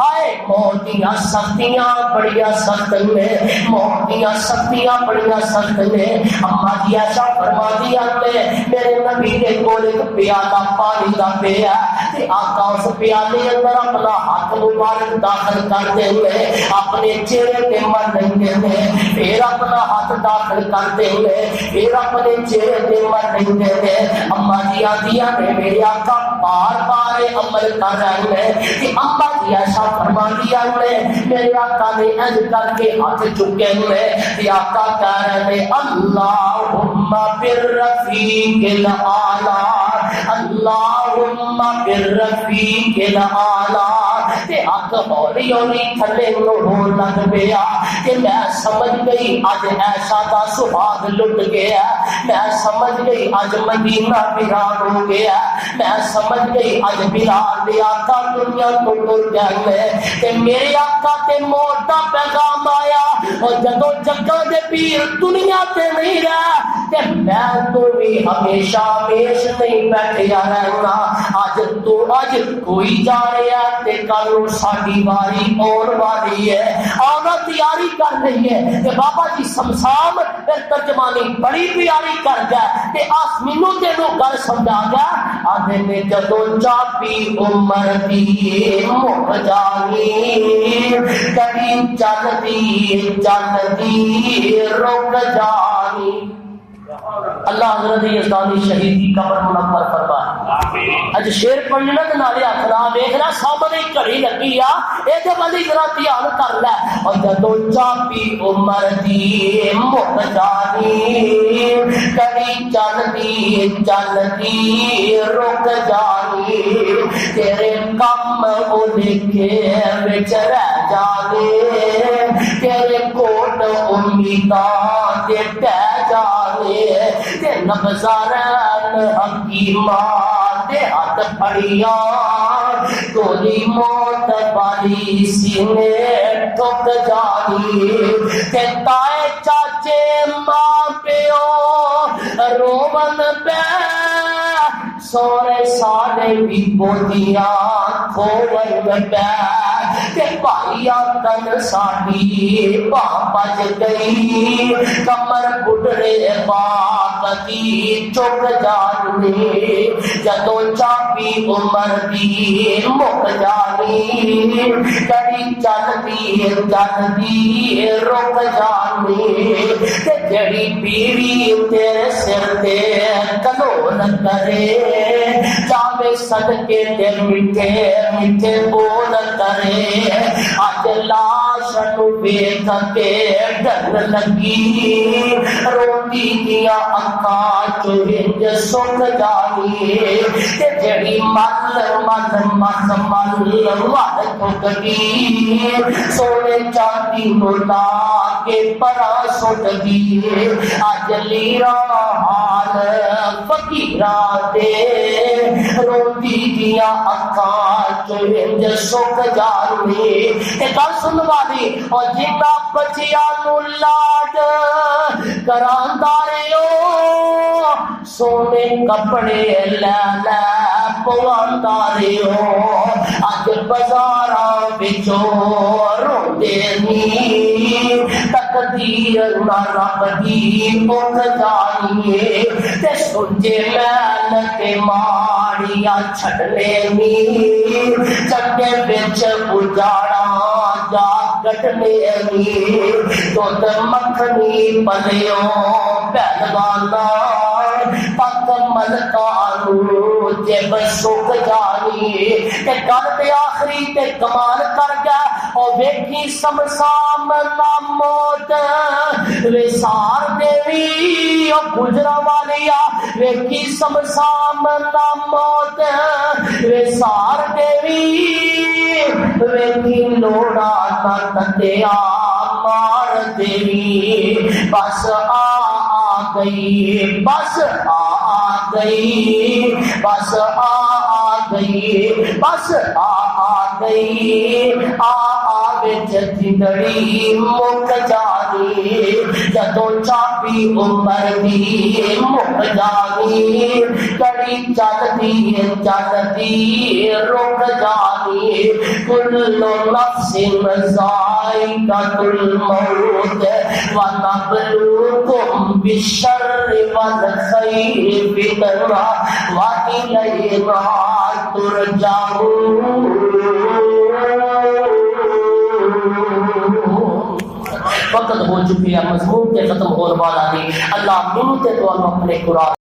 آئے موت دیاں سختیاں بڑیاں سخت نے، موت دیاں سختیاں بڑیاں سخت نے۔ اما جی عائشہ فرما دیا نے میرے نبی کے کول ایک پیالہ پانی دا پیا، تے آقا اس پیالے اندر اپنا ہاتھ مبارک داخل کرتے ہوئے اپنے چہرے پہ مر لیتے ہیں، پھر اپنا ہاتھ داخل کرتے ہوئے پھر اپنے چہرے پہ مر لیتے ہیں۔ اما جی آدیا نے میرے آقا بار بار عمل کر رہے ہیں کہ اما جی عائشہ فرما دیا نے میرے آقا نے اج کر کے ہاتھ چکے ہوئے کہ آقا کہہ رہے ہیں اللہم بالرفیق الاعلی، اللہم بالرفیق الاعلی، تے ہاتھ ہولی ہولی تھلے ہو لگ پیا کہ میں سمجھ گئی اج عائشہ دا سبحان لٹ گیا، میں سمجھ گئی اج مدینہ ویران ہو گیا، میں سمجھ گئی اج بلال دے آقا دنیا تو ٹر گئے، تے میرے آقا تے موت دا پیغام آیا، اور جدو جگہ دے پیر دنیا تے نہیں رہا تے میں تو بھی ہمیشہ ہمیش نہیں بیٹھیا رہنا، اج تو اج کوئی جا رہا تے کل ساڈی واری اور والی ہے آنا تیاری کر رہی ہے کہ بابا جی سمسام پھر ترجمانی بڑی پیاری کر گیا تے آس مینوں تینوں گل سمجھا گیا آدھے نے جدوں چاپی عمر دی مک جانی کبھی چلتی رک جانی اللہ حضرت یزدانی شہید کی قبر منور فرمائے اج شیر پڑھنا تے نالے آکھنا ویکھنا سامنے گھڑی لگی آ اے تے بندی ذرا دھیان کر لے اور جدوں چاپی عمر دی مک جانی کبھی چلتی رک جانی تیرے کم او لکھے وچ رہ جانے تیرے کوٹ امیداں تے ٹہ جانے تے نبزارن حکیماں تے ہاتھ پھڑیا توری موت والی سینے ٹھک جانی تے تائے چاچے ماں پیو روون پہ سورے سارے بھی بودیاں کھوون پہ تے بھائیا کن ساڈی باں بج گئی کمر بڈھڑے باپ دی چک جانی جدوں چاپی عمر دی مک جانی کڑی چلتی رک جانی تے جڑی بیوی تیرے سر تے کلون کرے جاوے صدقے تے میٹھے میٹھے بول کرے اج لاش نو ویکھ کے ڈر لگی روٹی دیا اکھاں چوں ہنج سک جانی تے جڑی مل وڈ ٹھکدی سونے چاندی نو لا کے پرا سٹدی اج لیرا حال فقیراں دے روٹی دیا اکھاں چوں ہنج سک جانی تے گل سن والی او جنہ بچیاں نو لاڈ کراندا رہو سونے کپڑے لے لے پواندا رہو اج بازاراں وچوں روندے نی تقدیر نہ رب دی مک جانی تے سوجے محل تے ماڑیاں چھڈنے نی چنگے وچ اجاڑا جا کٹنے نی دودھ مکھنی پلیوں پہلوانا پک ملکانو جب سک جانی تے گل تے آخری تے کمال کر گیا اور ویکھی سمسام نام موت وسار دیوی او گجرا والیا ویکھی سمسام نام موت وسار دیوی ویکھی لوڑا نہ تتیا مار دیوی بس آ گئی بس آ گئی بس آ گئی بس آ گئی آ جتڑی مک جانی جدوں چاپی عمر دی مک جانی کڑی چلتی رک جانی کل نفس ذائقۃ الموت ونبلوکم بالشر والخیر فتنہ وإلینا ترجعون وقت ہو چکی ہے مضمون کے ختم ہونے والا نہیں اللہ منہ تے تو اپنے قرآن